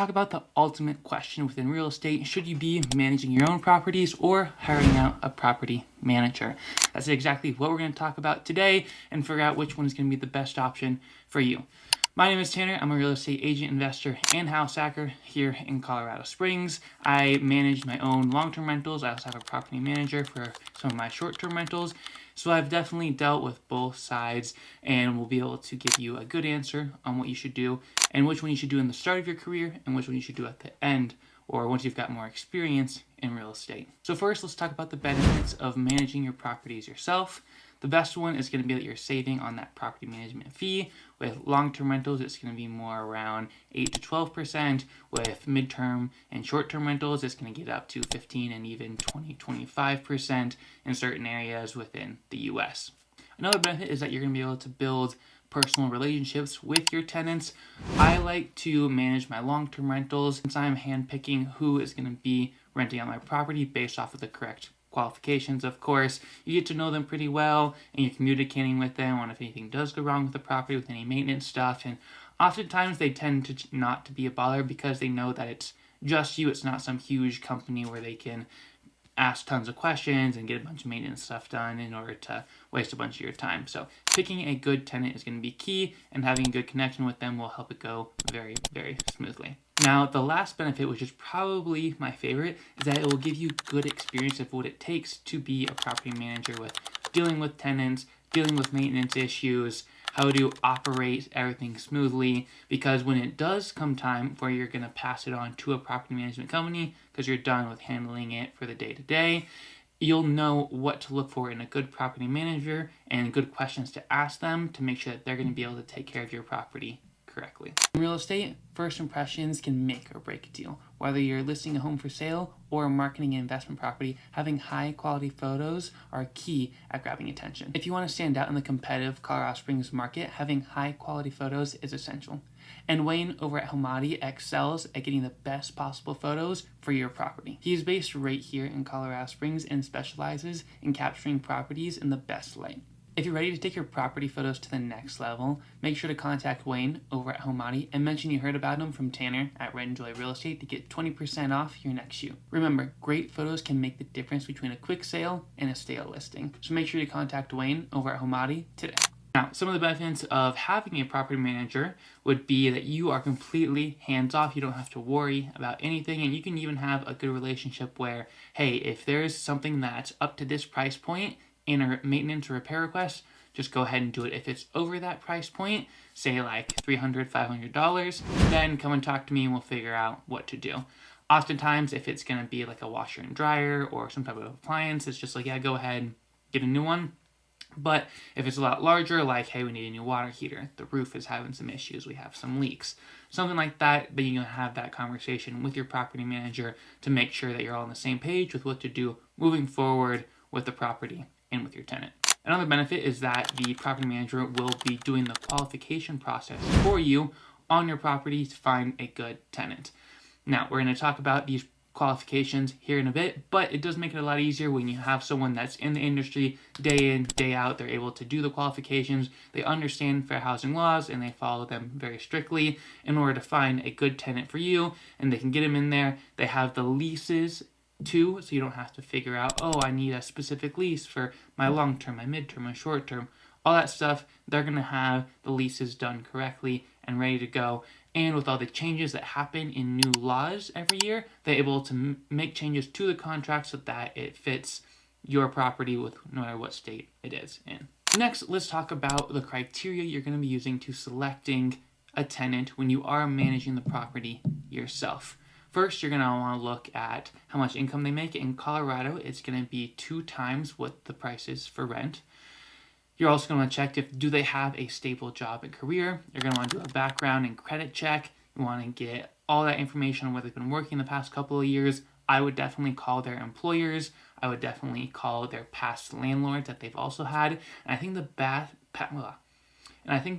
talk about the ultimate question within real estate. Should you be managing your own properties or hiring out a property manager? That's exactly what we're going to talk about today and figure out which one is going to be the best option for you. My name is Tanner. I'm a real estate agent, investor, and house hacker here in Colorado Springs. I manage my own long-term rentals. I also have a property manager for some of my short-term rentals. So I've definitely dealt with both sides and will be able to give you a good answer on what you should do and which one you should do in the start of your career and which one you should do at the end or once you've got more experience in real estate. So first, let's talk about the benefits of managing your properties yourself. The best one is going to be that you're saving on that property management fee. With long-term rentals, it's going to be more around 8 to 12%. With mid-term and short-term rentals, it's going to get up to 15 and even 25% in certain areas within the US. Another benefit is that you're going to be able to build personal relationships with your tenants. I like to manage my long-term rentals since I'm handpicking who is going to be renting out my property based off of the correct qualifications, of course. You get to know them pretty well and you're communicating with them on if anything does go wrong with the property, with any maintenance stuff. And oftentimes they tend to not to be a bother because they know that it's just you. It's not some huge company where they can ask tons of questions and get a bunch of maintenance stuff done in order to waste a bunch of your time. So picking a good tenant is going to be key, and having a good connection with them will help it go very, very smoothly. Now, the last benefit, which is probably my favorite, is that it will give you good experience of what it takes to be a property manager with dealing with tenants, dealing with maintenance issues, how to operate everything smoothly, because when it does come time where you're going to pass it on to a property management company because you're done with handling it for the day-to-day, you'll know what to look for in a good property manager and good questions to ask them to make sure that they're going to be able to take care of your property correctly. In real estate, first impressions can make or break a deal. Whether you're listing a home for sale or marketing an investment property, having high quality photos are key at grabbing attention. If you want to stand out in the competitive Colorado Springs market, having high quality photos is essential. And Wayne over at Homadi excels at getting the best possible photos for your property. He is based right here in Colorado Springs and specializes in capturing properties in the best light. If you're ready to take your property photos to the next level, make sure to contact Wayne over at Homadi and mention you heard about him from Tanner at Red and Joy Real Estate to get 20% off your next shoot. Remember, great photos can make the difference between a quick sale and a stale listing. So make sure to contact Wayne over at Homadi today. Now, some of the benefits of having a property manager would be that you are completely hands-off. You don't have to worry about anything, and you can even have a good relationship where, hey, if there's something that's up to this price point in a maintenance or repair request, just go ahead and do it. If it's over that price point, say like $300, $500, then come and talk to me and we'll figure out what to do. Oftentimes, if it's going to be like a washer and dryer or some type of appliance, it's just like, yeah, go ahead and get a new one. But if it's a lot larger, like, hey, we need a new water heater, the roof is having some issues, we have some leaks, something like that, then you're going to have that conversation with your property manager to make sure that you're all on the same page with what to do moving forward with the property and with your tenant. Another benefit is that the property manager will be doing the qualification process for you on your property to find a good tenant. Now, we're going to talk about these qualifications here in a bit, but it does make it a lot easier when you have someone that's in the industry day in, day out. They're able to do the qualifications, they understand fair housing laws, and they follow them very strictly in order to find a good tenant for you, and they can get them in there. They have the leases too, so you don't have to figure out, oh, I need a specific lease for my long term, my mid term, my short term, all that stuff. They're going to have the leases done correctly and ready to go. And with all the changes that happen in new laws every year, they're able to make changes to the contract so that it fits your property with no matter what state it is in. Next, let's talk about the criteria you're going to be using to selecting a tenant when you are managing the property yourself. First, you're going to want to look at how much income they make. In Colorado, it's going to be 2 times what the price is for rent. You're also going to want to check if do they have a stable job and career. You're going to want to do a background and credit check. You want to get all that information on where they've been working the past couple of years. I would definitely call their employers. I would definitely call their past landlords that they've also had. And I think the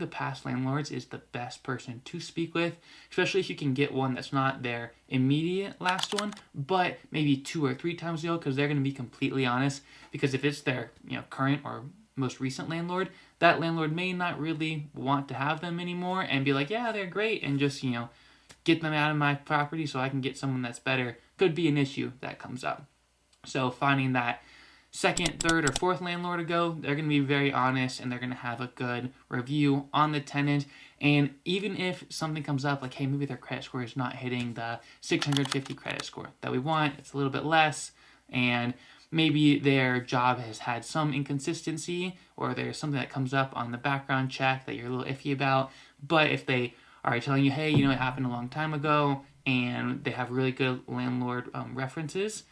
past landlords is the best person to speak with, especially if you can get one that's not their immediate last one, but maybe 2 or 3 times ago, because they're going to be completely honest. Because if it's their current or most recent landlord, that landlord may not really want to have them anymore and be like, yeah, they're great, and just get them out of my property so I can get someone that's better could be an issue that comes up. So finding that second, third, or fourth landlord to go, they're going to be very honest and they're going to have a good review on the tenant. And even if something comes up like, hey, maybe their credit score is not hitting the 650 credit score that we want, it's a little bit less, and maybe their job has had some inconsistency, or there's something that comes up on the background check that you're a little iffy about, but if they are telling you, hey, you know, it happened a long time ago, and they have really good landlord references,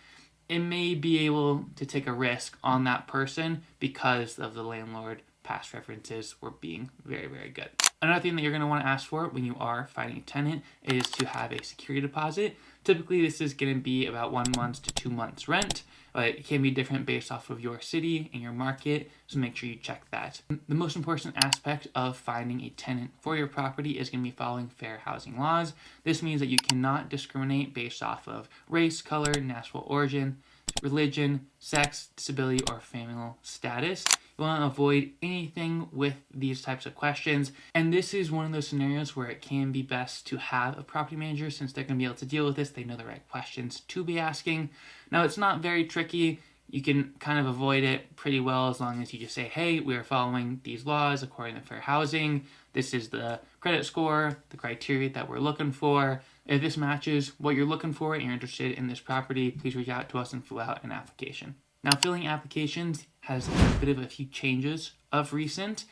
it may be able to take a risk on that person because of the landlord past references were being very, very good. Another thing that you're going to want to ask for when you are finding a tenant is to have a security deposit. Typically, this is going to be about 1 month to 2 months rent, but it can be different based off of your city and your market, so make sure you check that. The most important aspect of finding a tenant for your property is going to be following fair housing laws. This means that you cannot discriminate based off of race, color, national origin, religion, sex, disability, or familial status. You want to avoid anything with these types of questions, and this is one of those scenarios where it can be best to have a property manager, since they're going to be able to deal with this. They know the right questions to be asking. Now, it's not very tricky. You can kind of avoid it pretty well as long as you just say, hey, we are following these laws according to fair housing. This is the credit score, the criteria that we're looking for. If this matches what you're looking for and you're interested in this property, please reach out to us and fill out an application. Now, filling applications has a bit of a few changes of recent.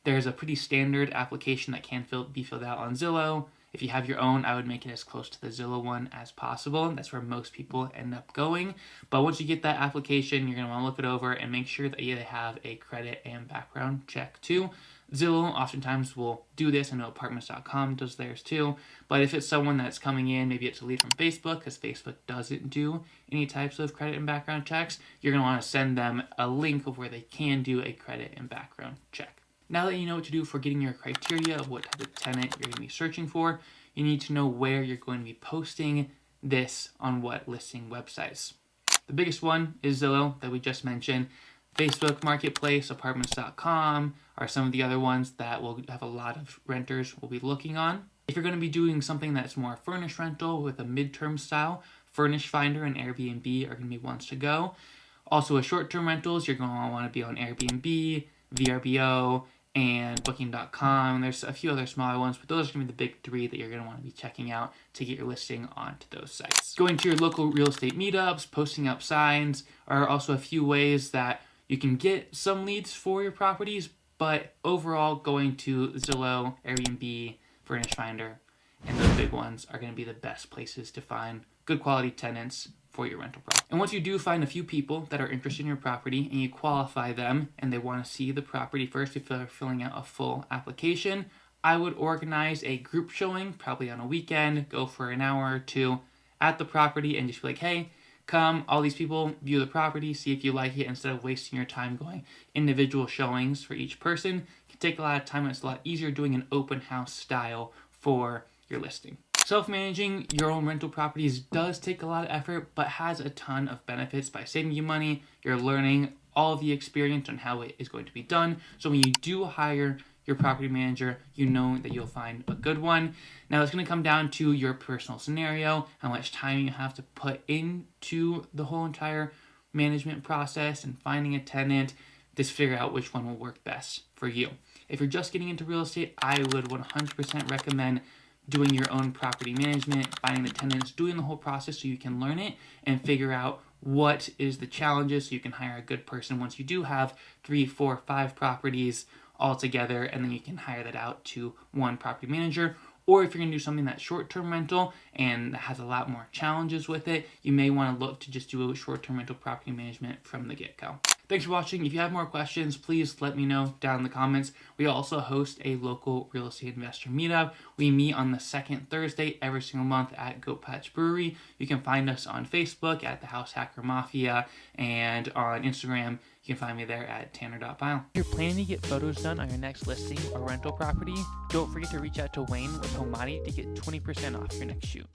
There's a pretty standard application that can be filled out on Zillow. If you have your own, I would make it as close to the Zillow one as possible. That's where most people end up going. But once you get that application, you're going to want to look it over and make sure that you have a credit and background check too. Zillow oftentimes will do this. I know apartments.com does theirs too. But if it's someone that's coming in, maybe it's a lead from Facebook, because Facebook doesn't do any types of credit and background checks, you're going to want to send them a link of where they can do a credit and background check. Now that you know what to do for getting your criteria of what type of tenant you're going to be searching for, you need to know where you're going to be posting this on what listing websites. The biggest one is Zillow that we just mentioned. Facebook Marketplace, apartments.com are some of the other ones that will have a lot of renters will be looking on. If you're going to be doing something that's more furnished rental with a midterm style, Furnish Finder and Airbnb are going to be ones to go. Also, with short-term rentals, you're going to want to be on Airbnb, VRBO, and Booking.com. There's a few other smaller ones, but those are going to be the big three that you're going to want to be checking out to get your listing onto those sites. Going to your local real estate meetups, posting up signs are also a few ways that you can get some leads for your properties, but overall going to Zillow, Airbnb, Furnish Finder, and those big ones are going to be the best places to find good quality tenants for your rental property. And once you do find a few people that are interested in your property and you qualify them and they want to see the property first if they're filling out a full application, I would organize a group showing, probably on a weekend, go for an hour or two at the property and just be like, hey, come, all these people, view the property, see if you like it, instead of wasting your time going individual showings for each person. It can take a lot of time, and it's a lot easier doing an open house style for your listing. Self-managing your own rental properties does take a lot of effort, but has a ton of benefits by saving you money. You're learning all of the experience on how it is going to be done. So when you do hire your property manager, you know that you'll find a good one. Now, it's going to come down to your personal scenario, how much time you have to put into the whole entire management process and finding a tenant, just figure out which one will work best for you. If you're just getting into real estate, I would 100% recommend doing your own property management, finding the tenants, doing the whole process so you can learn it and figure out what is the challenges so you can hire a good person once you do have 3, 4, 5 properties all together, and then you can hire that out to one property manager. Or if you're going to do something that's short-term rental and has a lot more challenges with it, you may want to look to just do a short-term rental property management from the get-go. Thanks for watching. If you have more questions, please let me know down in the comments. We also host a local real estate investor meetup. We meet on the second Thursday every single month at Goat Patch Brewery. You can find us on Facebook at the House Hacker Mafia, and on Instagram, you can find me there at tanner.pile. If you're planning to get photos done on your next listing or rental property, don't forget to reach out to Wayne with Homati to get 20% off your next shoot.